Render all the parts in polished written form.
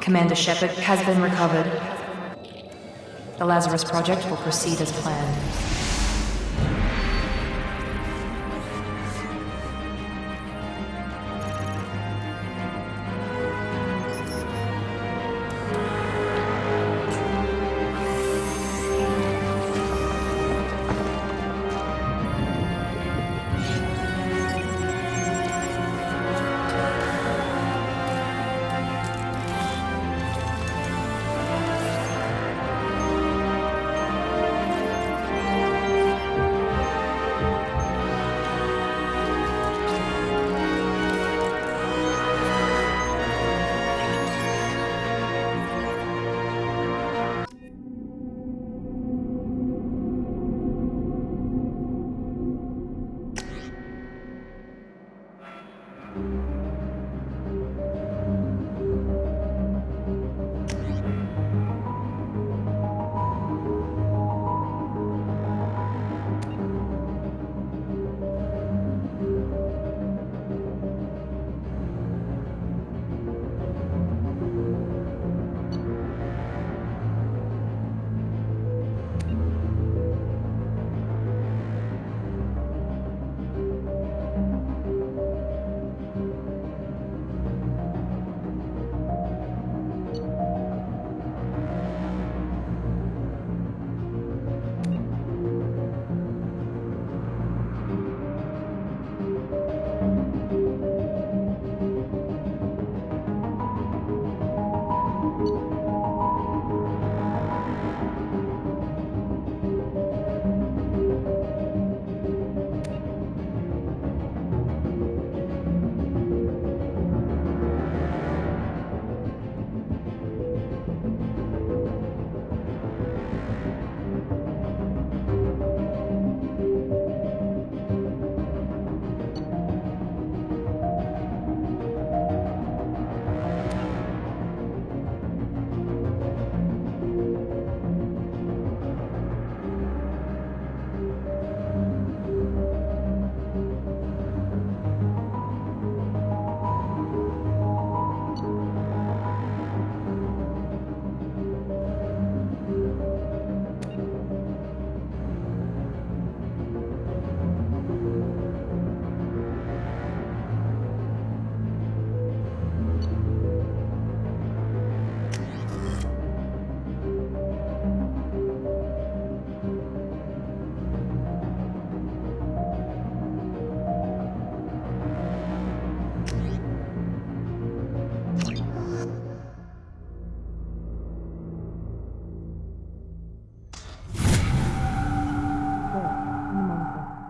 Commander Shepard has been recovered. The Lazarus Project will proceed as planned.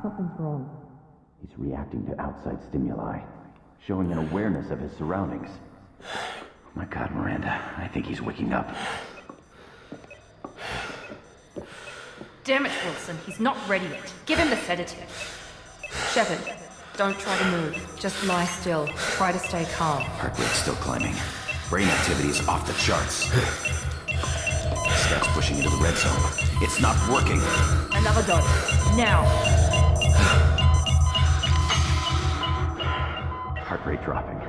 Something's wrong. He's reacting to outside stimuli, showing an awareness of his surroundings. Oh my God, Miranda, I think he's waking up. Damn it, Wilson, he's not ready yet. Give him the sedative. Shepard, don't try to move. Just lie still. Try to stay calm. Heart rate's still climbing. Brain activity is off the charts. Steps pushing into the red zone. It's not working. Another dose. Now. Heart rate dropping.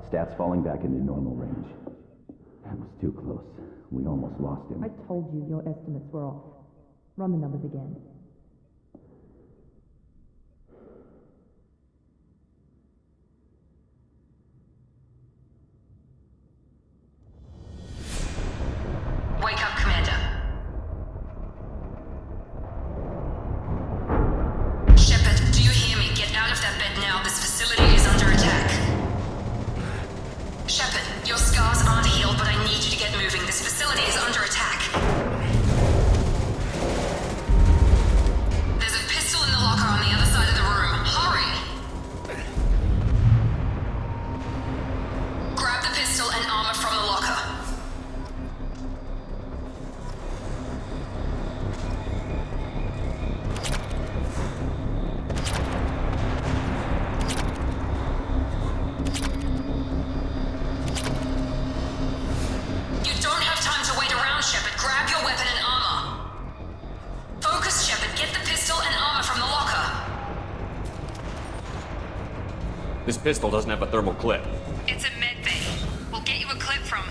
Stats falling back into normal range. That was too close. We almost lost him. I told you your estimates were off. Run the numbers again. Wake up, Commander. Shepard, do you hear me? Get out of that bed now. This facility is under attack. Shepard, your scars aren't healed, but I need you to get moving. This facility is under attack. There's a pistol in the locker on the other side of the room. Hurry! Grab the pistol and armor from the locker. You don't have time to wait around, Shepard. Grab your weapon and armor. Focus, Shepard. Get the pistol and armor from the locker. This pistol doesn't have a thermal clip. It's a med bay. We'll get you a clip from...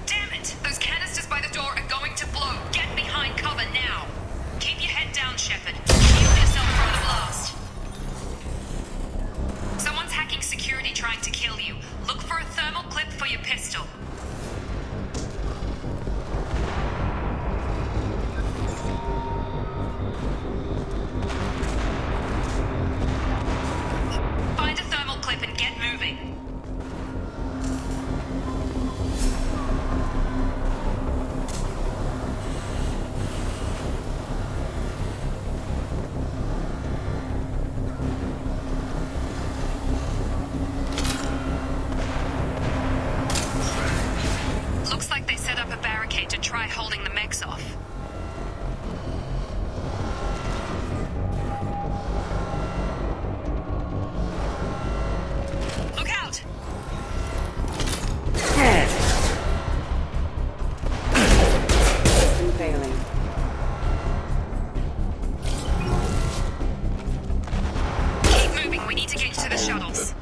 Damn it! Those canisters by the door are going to blow! Get behind cover now! Keep your head down, Shepard. Shield yourself from the blast. Someone's hacking security trying to kill you. Look for a thermal clip for your pistol. Find a thermal clip and get moving. Looks like they set up a barricade to try holding the mechs off. Look out! System failing. Keep moving, we need to get you to the shuttles.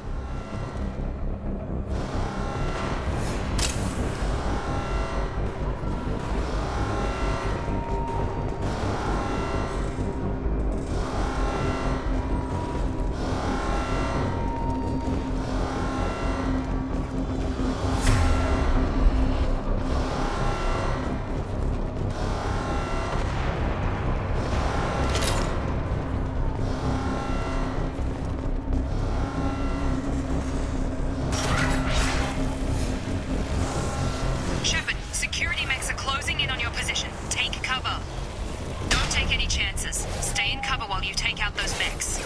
Shepard, security mechs are closing in on your position. Take cover. Don't take any chances. Stay in cover while you take out those mechs.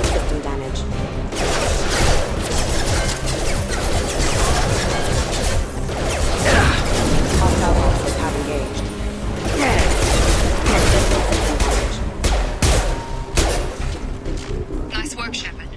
System damage. Hostile officers have engaged. Nice work, Shepard.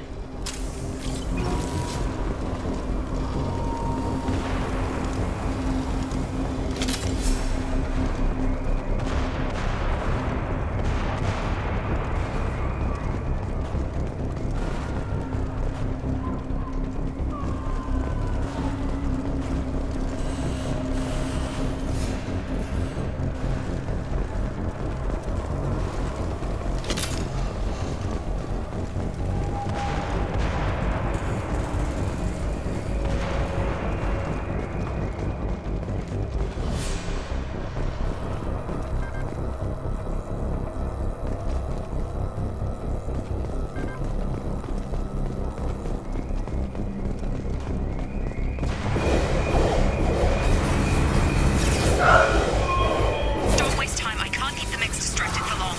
Don't waste time. I can't keep the mechs distracted for long.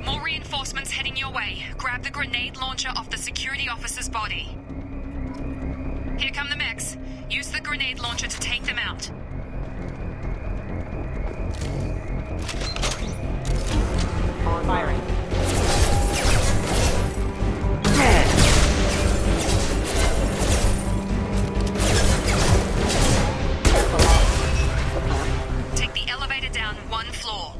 More reinforcements heading your way. Grab the grenade launcher off the security officer's body. Here come the mechs. Use the grenade launcher to take them out. On firing. Take the elevator down one floor.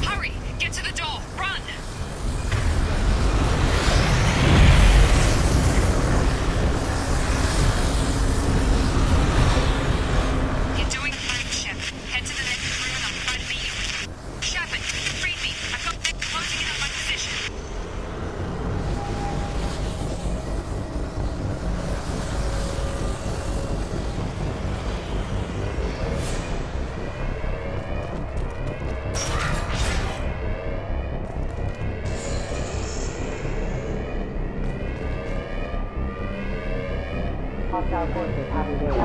Hurry! Get to the door! Run! Hostile forces have engaged.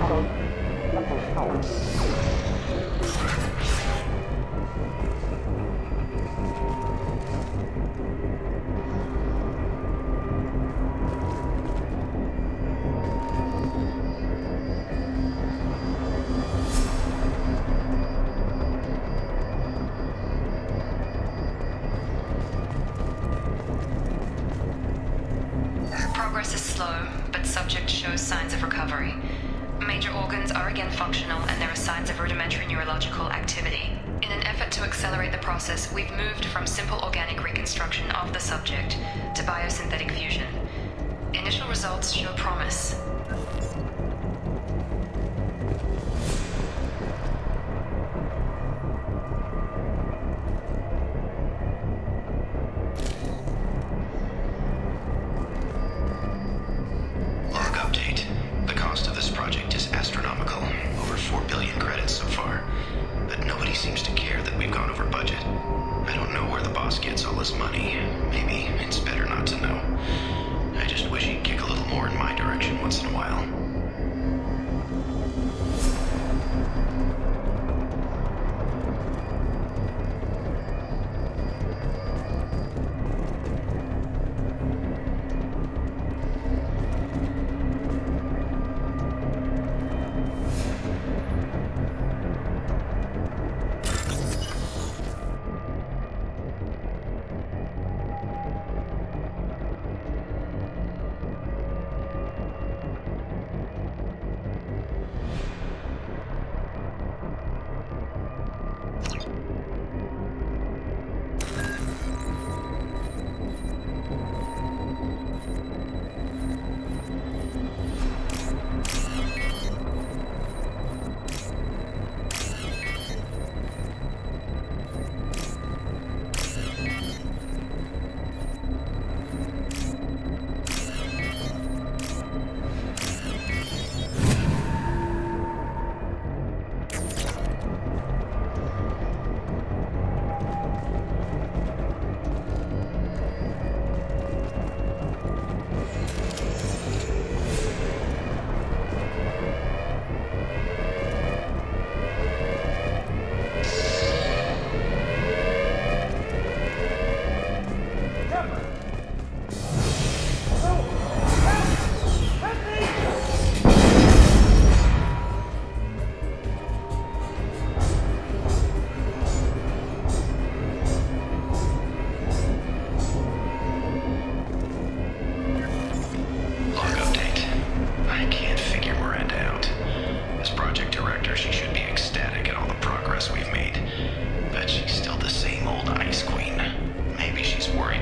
Progress is slow, but subject shows signs of recovery. Major organs are again functional, and there are signs of rudimentary neurological activity. In an effort to accelerate the process, we've moved from simple organic reconstruction of the subject to biosynthetic fusion. Initial results show promise. Log update. The cost of this project is astronomical. Over 4 billion credits so far. But nobody seems to care that we've gone over budget. I don't know where the boss gets all this money. Maybe it's better not to know. I just wish he'd kick a little more in my direction once in a while.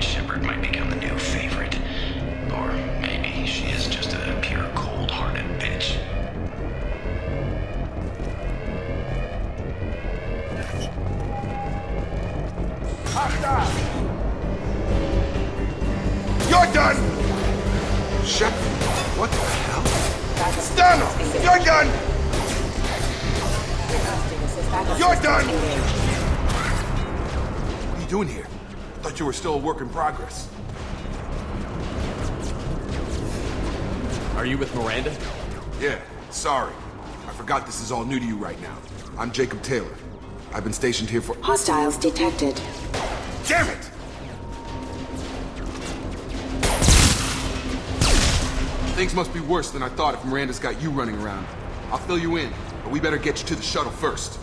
Shepard might become the new favorite. Or maybe she is just a pure cold-hearted bitch. You're done! Shepard, what the hell? Stun him! You're done! You're done! What are you doing here? I thought you were still a work in progress. Are you with Miranda? Yeah, sorry. I forgot this is all new to you right now. I'm Jacob Taylor. I've been stationed here for— Hostiles detected. Damn it! Things must be worse than I thought if Miranda's got you running around. I'll fill you in, but we better get you to the shuttle first.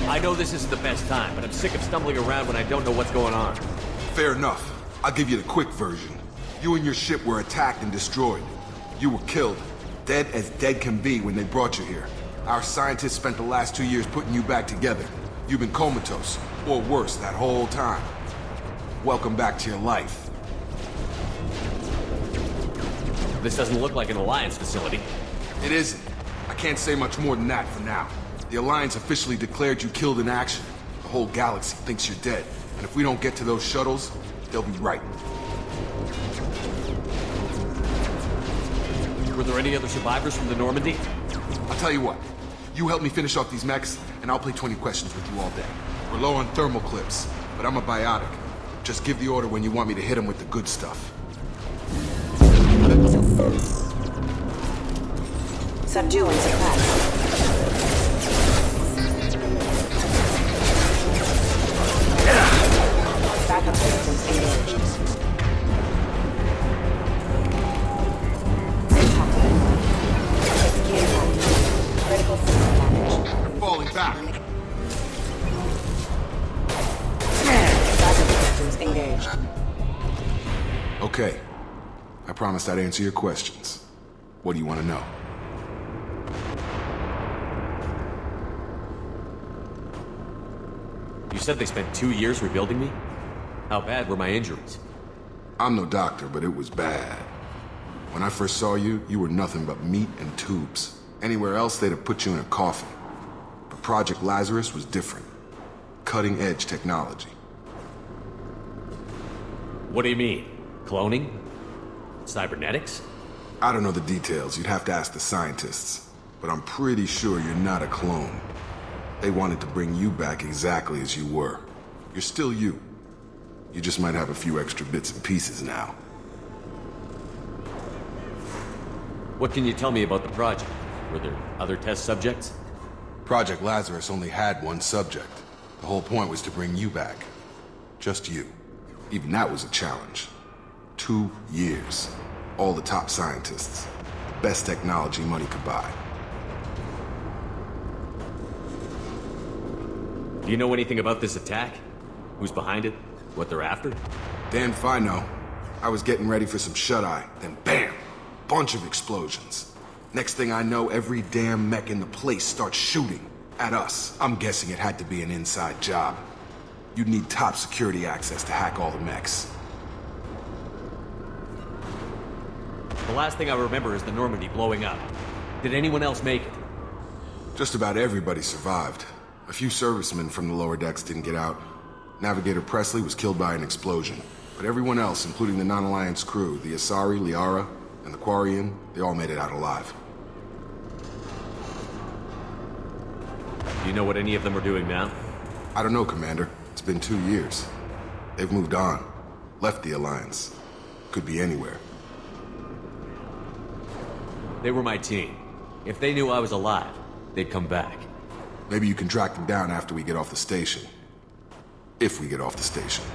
I know this isn't the best time, but I'm sick of stumbling around when I don't know what's going on. Fair enough. I'll give you the quick version. You and your ship were attacked and destroyed. You were killed. Dead as dead can be when they brought you here. Our scientists spent the last 2 years putting you back together. You've been comatose, or worse, that whole time. Welcome back to your life. This doesn't look like an Alliance facility. It isn't. I can't say much more than that for now. The Alliance officially declared you killed in action. The whole galaxy thinks you're dead. And if we don't get to those shuttles, they'll be right. Were there any other survivors from the Normandy? I'll tell you what. You help me finish off these mechs, and I'll play 20 questions with you all day. We're low on thermal clips, but I'm a biotic. Just give the order when you want me to hit him with the good stuff. Subdue and suppress. Backup systems engaged. Key impact. Critical system damage. They're falling back. Backup systems engaged. Okay. I promised I'd answer your questions. What do you want to know? You said they spent 2 years rebuilding me? How bad were my injuries? I'm no doctor, but it was bad. When I first saw you, you were nothing but meat and tubes. Anywhere else, they'd have put you in a coffin. But Project Lazarus was different. Cutting-edge technology. What do you mean? Cloning? Cybernetics? I don't know the details. You'd have to ask the scientists. But I'm pretty sure you're not a clone. They wanted to bring you back exactly as you were. You're still you. You just might have a few extra bits and pieces now. What can you tell me about the project? Were there other test subjects? Project Lazarus only had one subject. The whole point was to bring you back. Just you. Even that was a challenge. 2 years. All the top scientists. The best technology money could buy. Do you know anything about this attack? Who's behind it? What they're after? Damn if I know. I was getting ready for some shut-eye, then bam! Bunch of explosions. Next thing I know, every damn mech in the place starts shooting. At us. I'm guessing it had to be an inside job. You'd need top security access to hack all the mechs. The last thing I remember is the Normandy blowing up. Did anyone else make it? Just about everybody survived. A few servicemen from the lower decks didn't get out. Navigator Presley was killed by an explosion. But everyone else, including the non-Alliance crew, the Asari, Liara, and the Quarian, they all made it out alive. Do you know what any of them are doing now? I don't know, Commander. It's been 2 years. They've moved on. Left the Alliance. Could be anywhere. They were my team. If they knew I was alive, they'd come back. Maybe you can track them down after we get off the station. If we get off the station.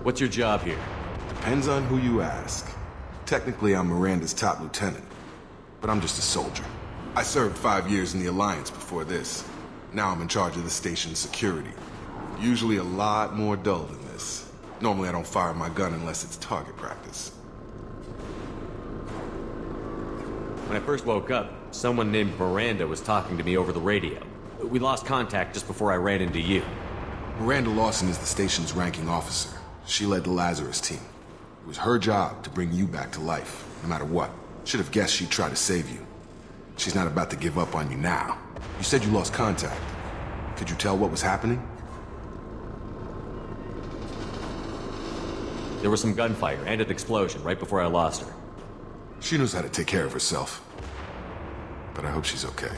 What's your job here? Depends on who you ask. Technically, I'm Miranda's top lieutenant. But I'm just a soldier. I served 5 years in the Alliance before this. Now I'm in charge of the station's security. Usually a lot more dull than this. Normally I don't fire my gun unless it's target practice. When I first woke up, someone named Miranda was talking to me over the radio. We lost contact just before I ran into you. Miranda Lawson is the station's ranking officer. She led the Lazarus team. It was her job to bring you back to life, no matter what. Should have guessed she'd try to save you. She's not about to give up on you now. You said you lost contact. Could you tell what was happening? There was some gunfire and an explosion right before I lost her. She knows how to take care of herself. But I hope she's okay.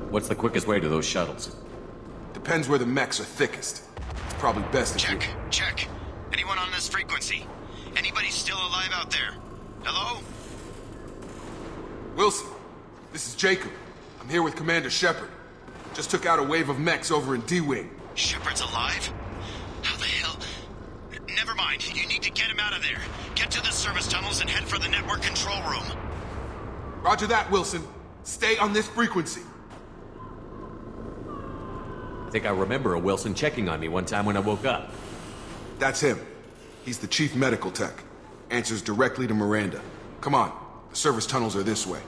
What's the quickest way to those shuttles? Depends where the mechs are thickest. It's probably best if you... Check. Anyone on this frequency? Anybody still alive out there? Hello? Wilson, this is Jacob. I'm here with Commander Shepard. Just took out a wave of mechs over in D-Wing. Shepard's alive? How the hell? Never mind. You need to get him out of there. Get to the service tunnels and head for the network control room. Roger that, Wilson. Stay on this frequency. I think I remember a Wilson checking on me one time when I woke up. That's him. He's the chief medical tech. Answers directly to Miranda. Come on. The service tunnels are this way.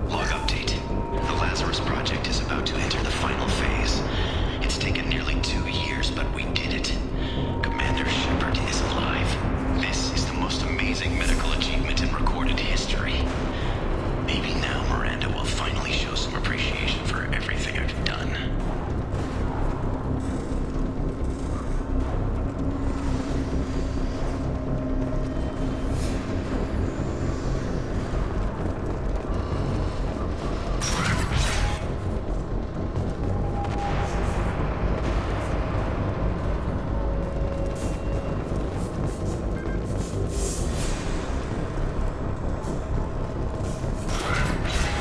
Log update. The Lazarus project is about to enter the final phase. It's taken nearly 2 years, but we did it. Commander Shepard is alive.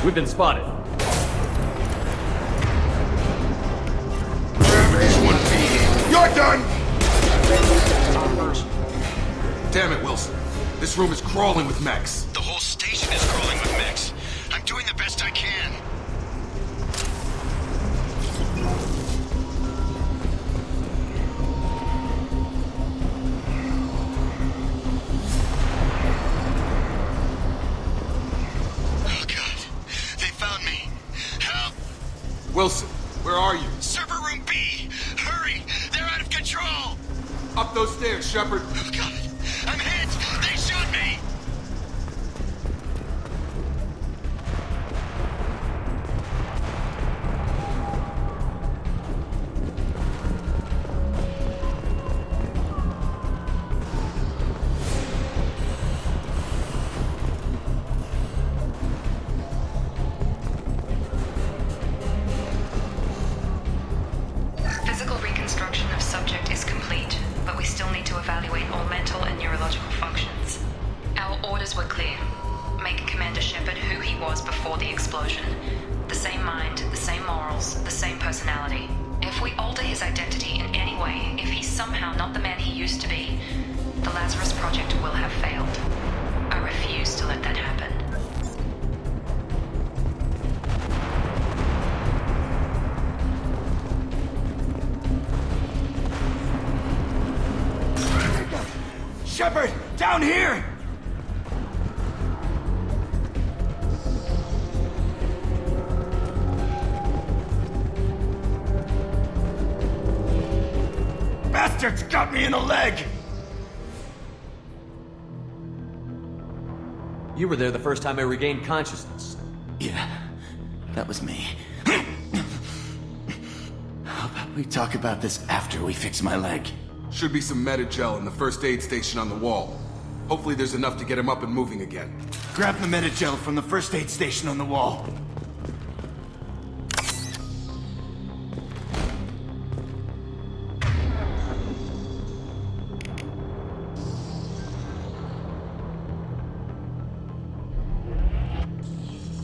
We've been spotted. Wherever this one be, you're done! Damn it, Wilson. This room is crawling with mechs. The whole station is crawling with mechs. I'm doing the best I can. Oh God, they found me. Help! Wilson, where are you? Server room B! Hurry! They're out of control! Up those stairs, Shepard. Oh God, I'm hit! They shot me! Physical reconstruction of subject is complete, but we still need to evaluate all mental and neurological functions. Our orders were clear. Make Commander Shepard who he was before the explosion. The same mind, the same morals, the same personality. If we alter his identity in any way, if he's somehow not the man he used to be, the Lazarus Project will have failed. I refuse to let that happen. Shepard, down here! Bastards got me in the leg! You were there the first time I regained consciousness. Yeah, that was me. How about we talk about this after we fix my leg? Should be some Metagel in the first aid station on the wall. Hopefully there's enough to get him up and moving again. Grab the Metagel from the first aid station on the wall.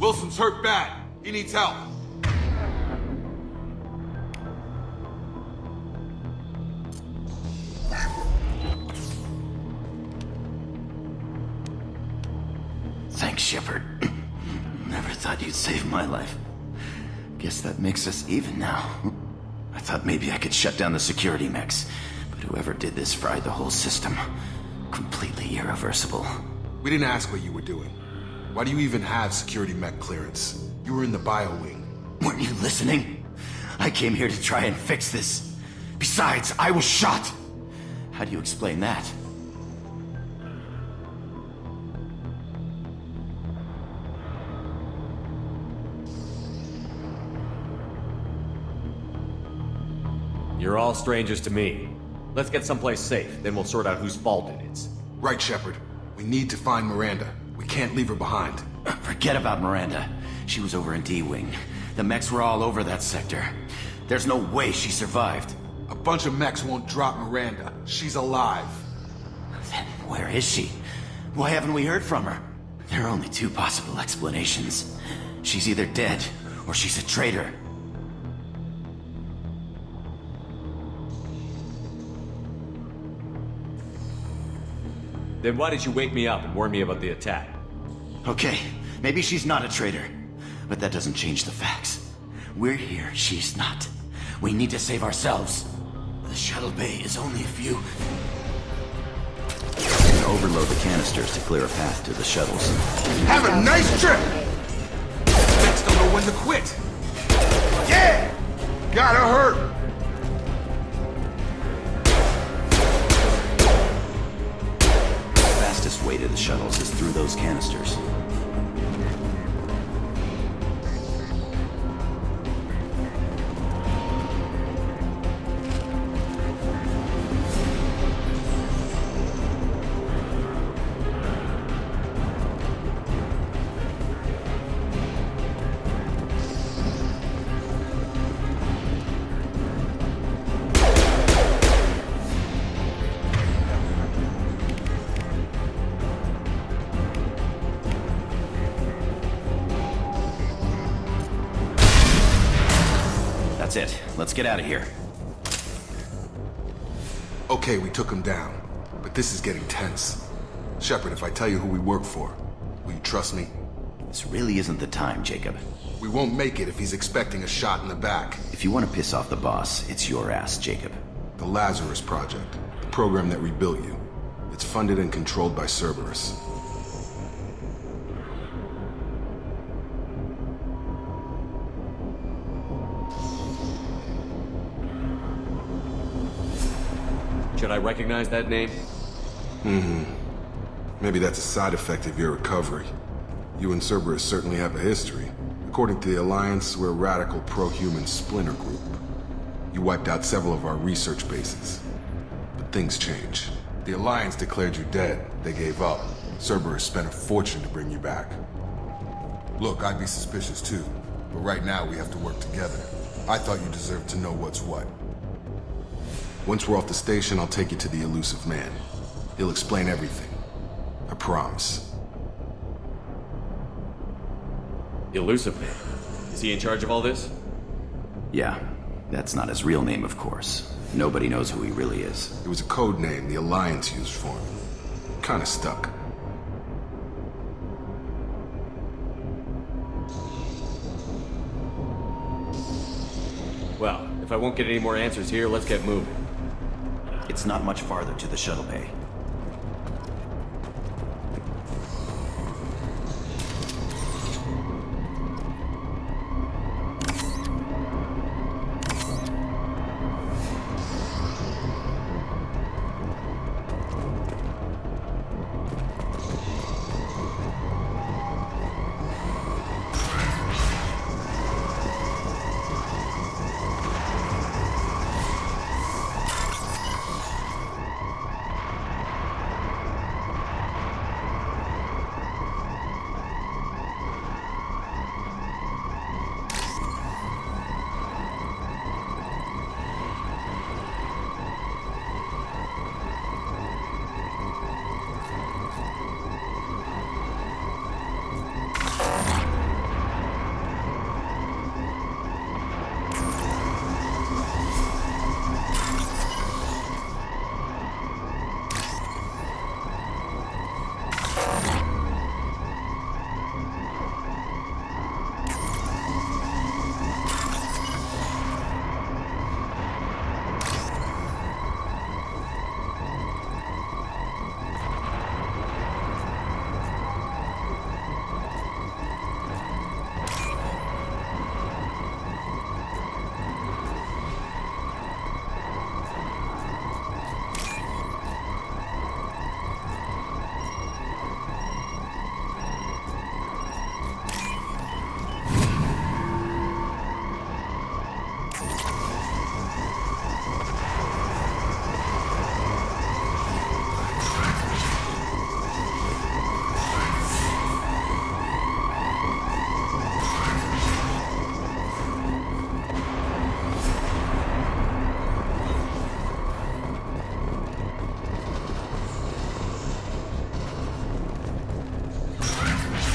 Wilson's hurt bad. He needs help. Thanks, Shepard. Never thought you'd save my life. Guess that makes us even now. I thought maybe I could shut down the security mechs, but whoever did this fried the whole system. Completely irreversible. We didn't ask what you were doing. Why do you even have security mech clearance? You were in the bio wing. Weren't you listening? I came here to try and fix this. Besides, I was shot. How do you explain that? You're all strangers to me. Let's get someplace safe, then we'll sort out whose fault it is. Right, Shepard. We need to find Miranda. We can't leave her behind. Forget about Miranda. She was over in D-Wing. The mechs were all over that sector. There's no way she survived. A bunch of mechs won't drop Miranda. She's alive. Then where is she? Why haven't we heard from her? There are only two possible explanations. She's either dead, or she's a traitor. Then why did you wake me up and warn me about the attack? Okay, maybe she's not a traitor. But that doesn't change the facts. We're here, she's not. We need to save ourselves. The shuttle bay is only a few... Overload the canisters to clear a path to the shuttles. Have a nice trip! Mechs don't know when to quit. Yeah! Gotta hurt! Fastest way to the shuttles is through those canisters. that's it. Let's get out of here. Okay, we took him down, but this is getting tense. Shepard, if I tell you who we work for, will you trust me? This really isn't the time, Jacob. We won't make it if he's expecting a shot in the back. If you want to piss off the boss, it's your ass, Jacob. The Lazarus Project, the program that rebuilt you. It's funded and controlled by Cerberus. Should I recognize that name? Maybe that's a side effect of your recovery. You and Cerberus certainly have a history. According to the Alliance, we're a radical pro-human splinter group. You wiped out several of our research bases. But things change. The Alliance declared you dead. They gave up. Cerberus spent a fortune to bring you back. Look, I'd be suspicious too. But right now we have to work together. I thought you deserved to know what's what. Once we're off the station, I'll take you to the elusive man. He'll explain everything. I promise. Elusive Man. Is he in charge of all this? Yeah, that's not his real name, of course. Nobody knows who he really is. It was a code name the Alliance used for him. Kinda stuck. Well, if I won't get any more answers here, let's get moving. It's not much farther to the shuttle bay.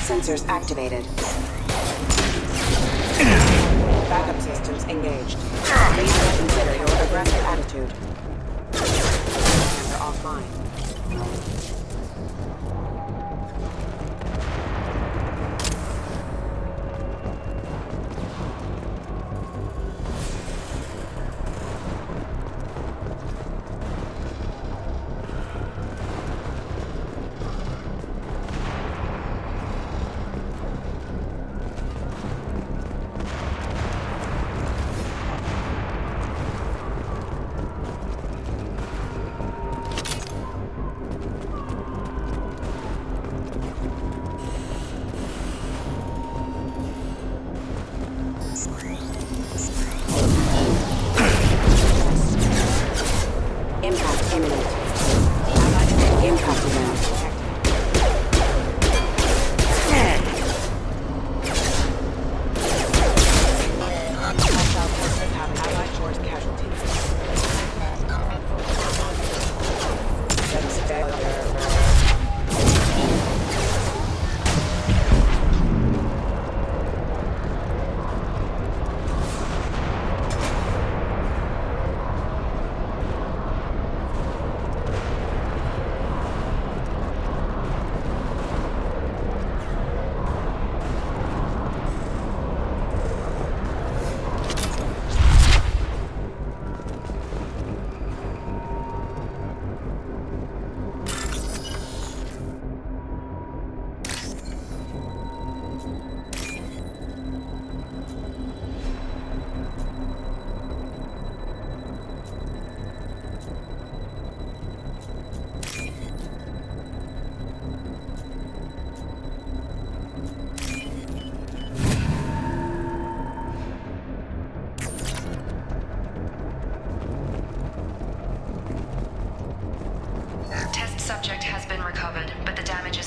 Sensors activated. Backup systems engaged. Please reconsider your aggressive attitude. Sensor offline.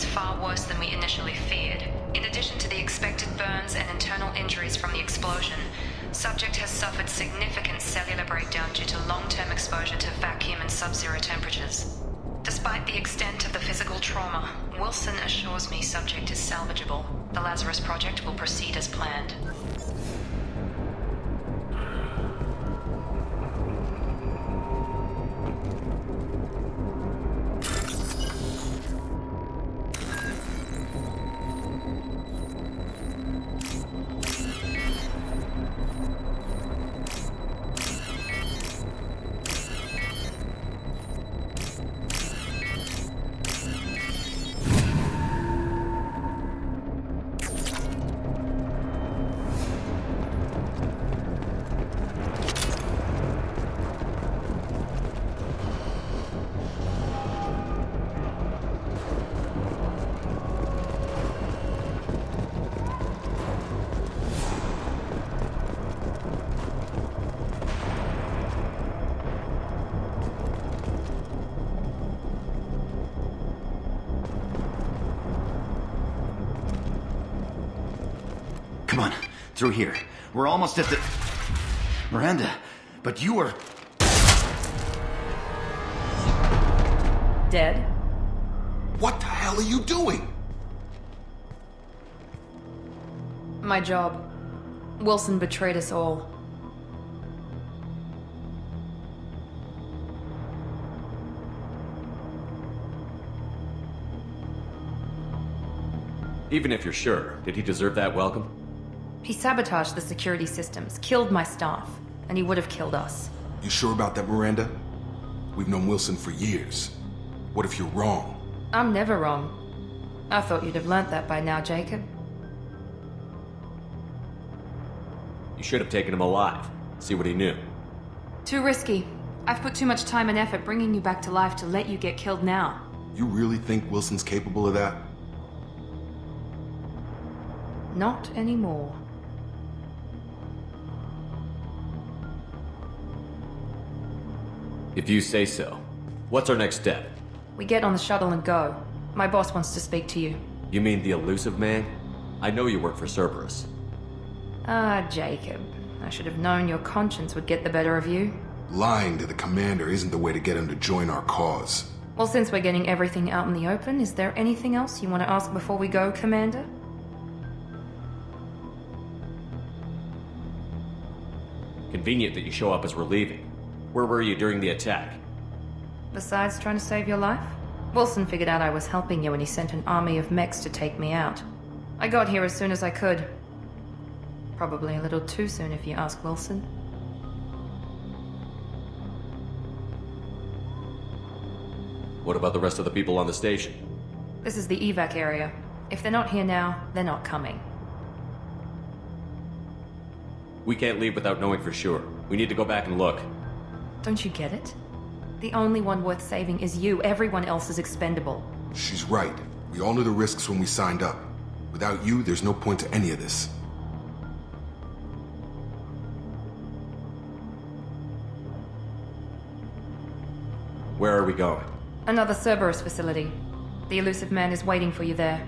far worse than we initially feared. In addition to the expected burns and internal injuries from the explosion, subject has suffered significant cellular breakdown due to long-term exposure to vacuum and sub-zero temperatures. Despite the extent of the physical trauma, Wilson assures me subject is salvageable. The Lazarus Project will proceed as planned. Come on, through here. We're almost at the... Miranda, but you were... Dead? What the hell are you doing? My job. Wilson betrayed us all. Even if you're sure, did he deserve that welcome? He sabotaged the security systems, killed my staff, and he would have killed us. You sure about that, Miranda? We've known Wilson for years. What if you're wrong? I'm never wrong. I thought you'd have learnt that by now, Jacob. You should have taken him alive. See what he knew. Too risky. I've put too much time and effort bringing you back to life to let you get killed now. You really think Wilson's capable of that? Not anymore. If you say so. What's our next step? We get on the shuttle and go. My boss wants to speak to you. You mean the elusive man? I know you work for Cerberus. Ah, Jacob. I should have known your conscience would get the better of you. Lying to the commander isn't the way to get him to join our cause. Well, since we're getting everything out in the open, is there anything else you want to ask before we go, Commander? Convenient that you show up as we're leaving. Where were you during the attack? Besides trying to save your life? Wilson figured out I was helping you when he sent an army of mechs to take me out. I got here as soon as I could. Probably a little too soon if you ask Wilson. What about the rest of the people on the station? This is the evac area. If they're not here now, they're not coming. We can't leave without knowing for sure. We need to go back and look. Don't you get it? The only one worth saving is you. Everyone else is expendable. She's right. We all knew the risks when we signed up. Without you, there's no point to any of this. Where are we going? Another Cerberus facility. The elusive man is waiting for you there.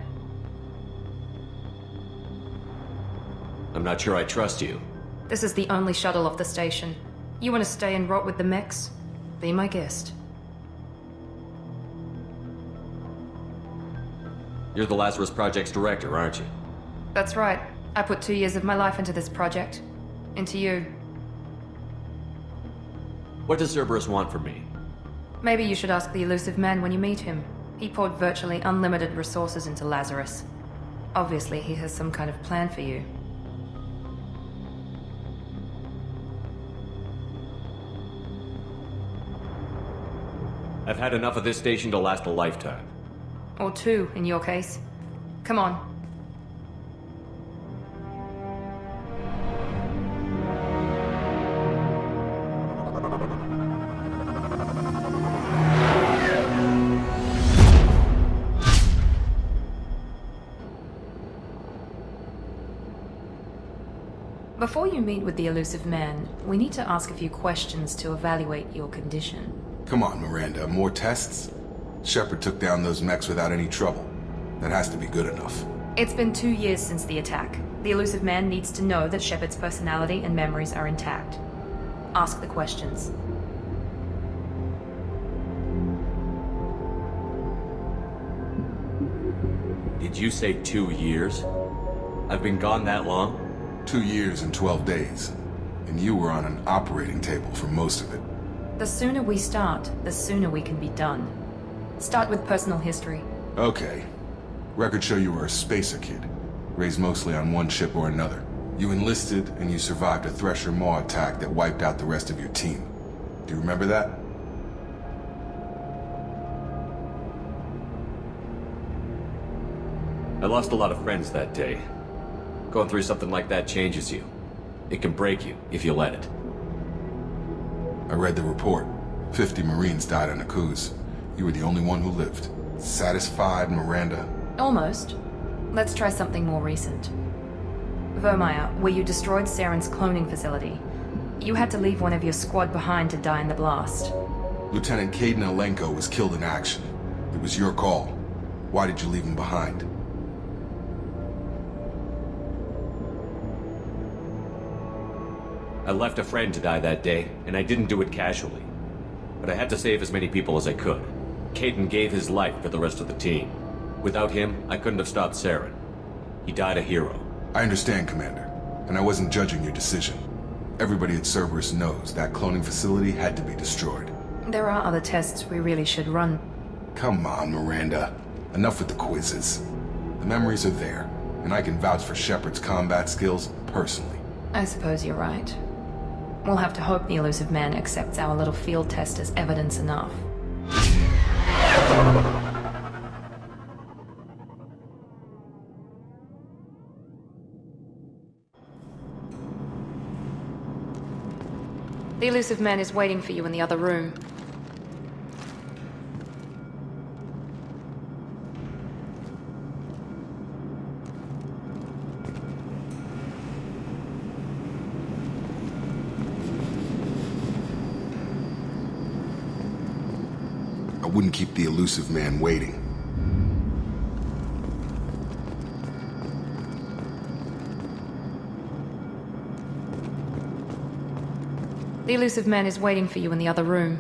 I'm not sure I trust you. This is the only shuttle off the station. You want to stay and rot with the mechs? Be my guest. You're the Lazarus Project's director, aren't you? That's right. I put 2 years of my life into this project. Into you. What does Cerberus want from me? Maybe you should ask the elusive man when you meet him. He poured virtually unlimited resources into Lazarus. Obviously, he has some kind of plan for you. I've had enough of this station to last a lifetime. Or 2, in your case. Come on. Before you meet with the elusive man, we need to ask a few questions to evaluate your condition. Come on, Miranda, more tests? Shepard took down those mechs without any trouble. That has to be good enough. It's been 2 years since the attack. The elusive man needs to know that Shepard's personality and memories are intact. Ask the questions. Did you say 2 years? I've been gone that long? 2 years and 12 days. And you were on an operating table for most of it. The sooner we start, the sooner we can be done. Start with personal history. Okay. Records show you were a spacer kid, raised mostly on one ship or another. You enlisted and you survived a Thresher Maw attack that wiped out the rest of your team. Do you remember that? I lost a lot of friends that day. Going through something like that changes you. It can break you, if you let it. I read the report. 50 Marines died on Akuz. You were the only one who lived. Satisfied, Miranda? Almost. Let's try something more recent. Vermeer, where you destroyed Saren's cloning facility. You had to leave one of your squad behind to die in the blast. Lieutenant Caden Alenko was killed in action. It was your call. Why did you leave him behind? I left a friend to die that day, and I didn't do it casually. But I had to save as many people as I could. Caden gave his life for the rest of the team. Without him, I couldn't have stopped Saren. He died a hero. I understand, Commander, and I wasn't judging your decision. Everybody at Cerberus knows that cloning facility had to be destroyed. There are other tests we really should run. Come on, Miranda. Enough with the quizzes. The memories are there, and I can vouch for Shepard's combat skills personally. I suppose you're right. We'll have to hope the elusive man accepts our little field test as evidence enough. The elusive man is waiting for you in the other room. I wouldn't keep the elusive man waiting. The elusive man is waiting for you in the other room.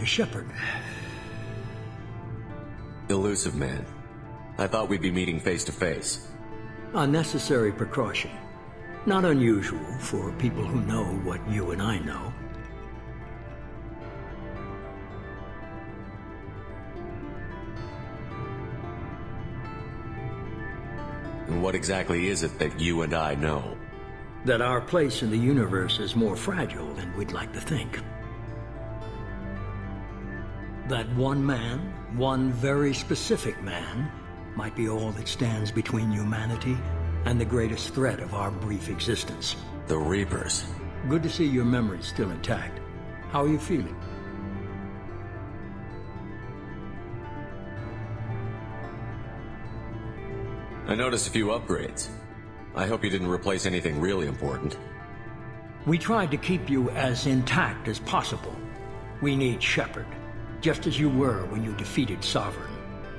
Commander Shepard. Elusive man. I thought we'd be meeting face to face. A necessary precaution. Not unusual for people who know what you and I know. And what exactly is it that you and I know? That our place in the universe is more fragile than we'd like to think. That one man, one very specific man, might be all that stands between humanity and the greatest threat of our brief existence. The Reapers. Good to see your memory's still intact. How are you feeling? I noticed a few upgrades. I hope you didn't replace anything really important. We tried to keep you as intact as possible. We need Shepard, just as you were when you defeated Sovereign.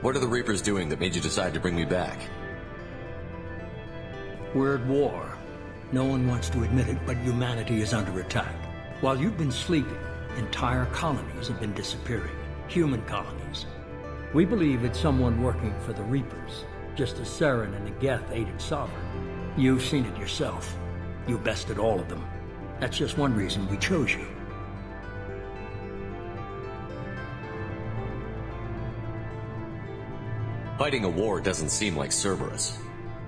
What are the Reapers doing that made you decide to bring me back? We're at war. No one wants to admit it, but humanity is under attack. While you've been sleeping, entire colonies have been disappearing. Human colonies. We believe it's someone working for the Reapers, just as Saren and the Geth aided Sovereign. You've seen it yourself. You bested all of them. That's just one reason we chose you. Fighting a war doesn't seem like Cerberus.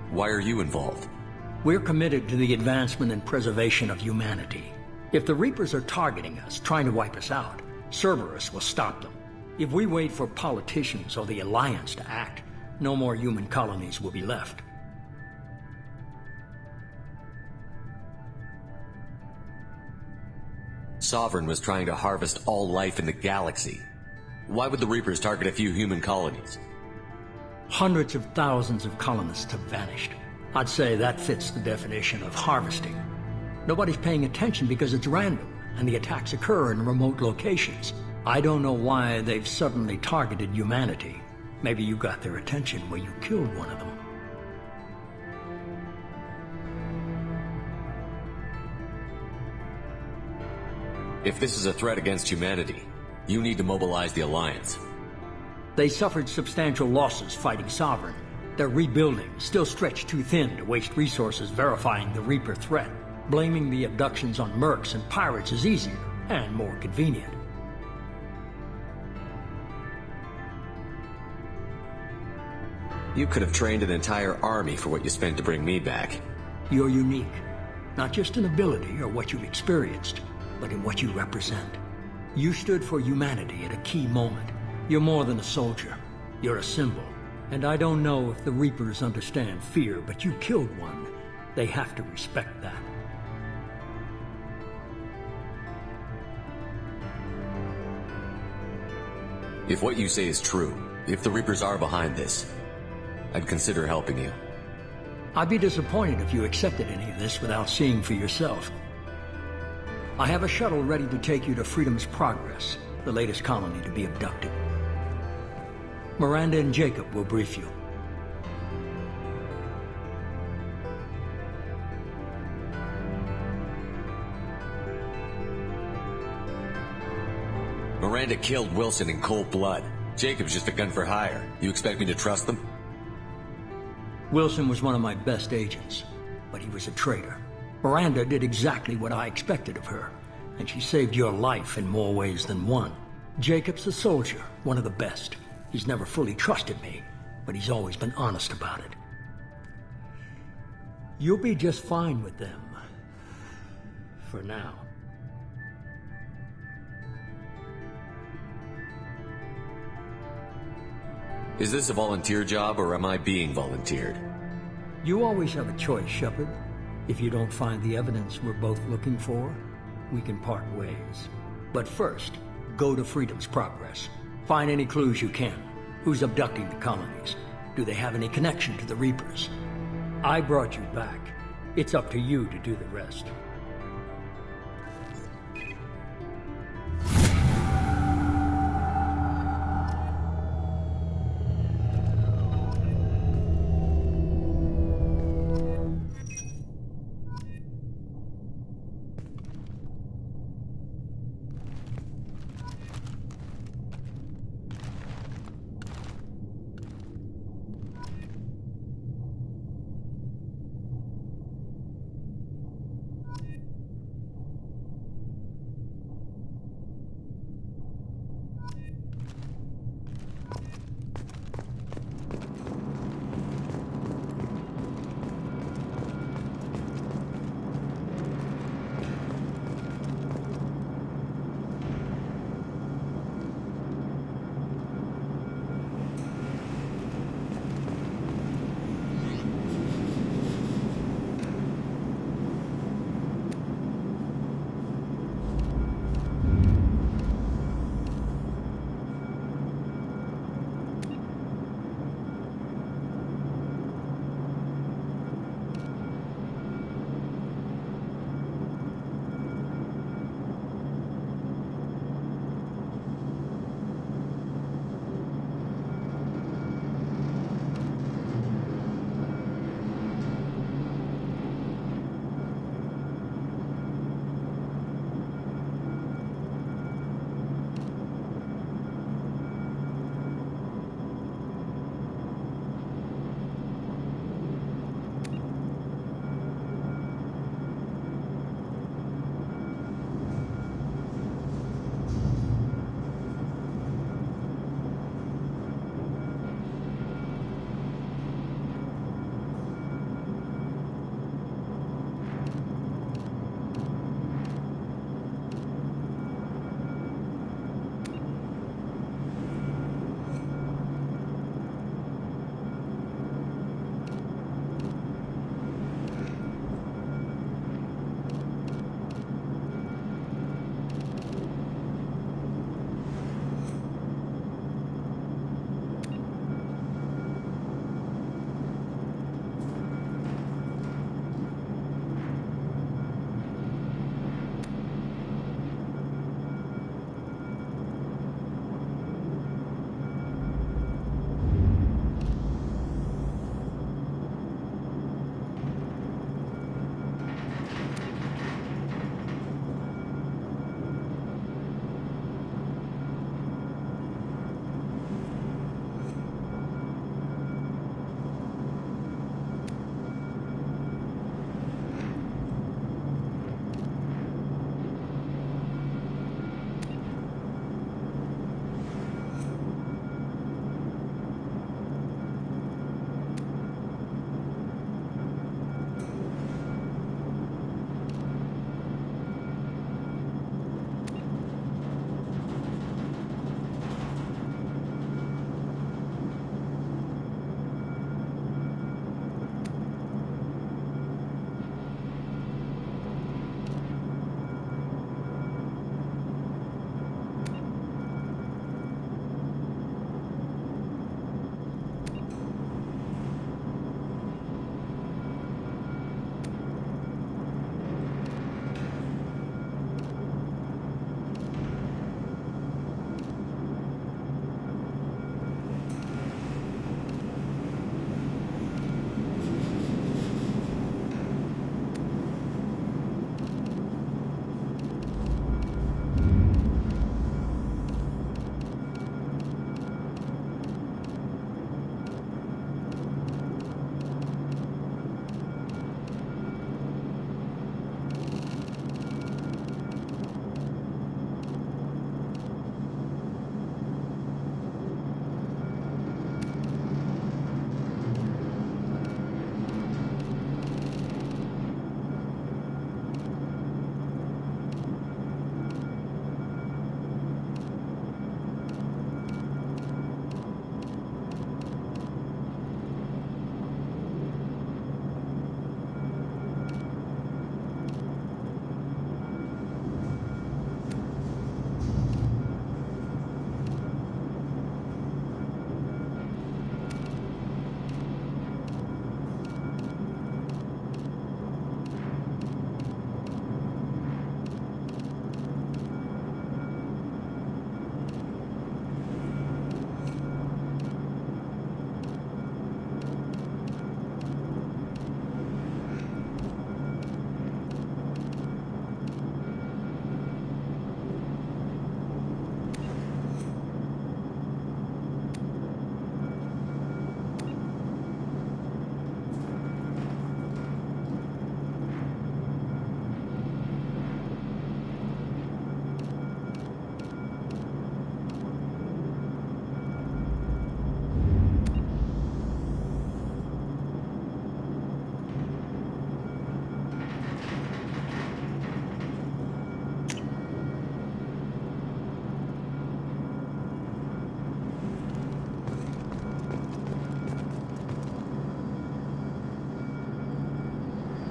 Why are you involved? We're committed to the advancement and preservation of humanity. If the Reapers are targeting us, trying to wipe us out, Cerberus will stop them. If we wait for politicians or the Alliance to act, no more human colonies will be left. Sovereign was trying to harvest all life in the galaxy. Why would the Reapers target a few human colonies? Hundreds of thousands of colonists have vanished. I'd say that fits the definition of harvesting. Nobody's paying attention because it's random, and the attacks occur in remote locations. I don't know why they've suddenly targeted humanity. Maybe you got their attention where you killed one of them. If this is a threat against humanity, you need to mobilize the Alliance. They suffered substantial losses fighting Sovereign. They're rebuilding, still stretched too thin to waste resources verifying the Reaper threat. Blaming the abductions on mercs and pirates is easier and more convenient. You could have trained an entire army for what you spent to bring me back. You're unique, not just in ability or what you've experienced, but in what you represent. You stood for humanity at a key moment. You're more than a soldier. You're a symbol. And I don't know if the Reapers understand fear, but you killed one. They have to respect that. If what you say is true, if the Reapers are behind this, I'd consider helping you. I'd be disappointed if you accepted any of this without seeing for yourself. I have a shuttle ready to take you to Freedom's Progress, the latest colony to be abducted. Miranda and Jacob will brief you. Miranda killed Wilson in cold blood. Jacob's just a gun for hire. You expect me to trust them? Wilson was one of my best agents, but he was a traitor. Miranda did exactly what I expected of her, and she saved your life in more ways than one. Jacob's a soldier, one of the best. He's never fully trusted me, but he's always been honest about it. You'll be just fine with them. For now. Is this a volunteer job, or am I being volunteered? You always have a choice, Shepard. If you don't find the evidence we're both looking for, we can part ways. But first, go to Freedom's Progress. Find any clues you can. Who's abducting the colonies? Do they have any connection to the Reapers? I brought you back. It's up to you to do the rest.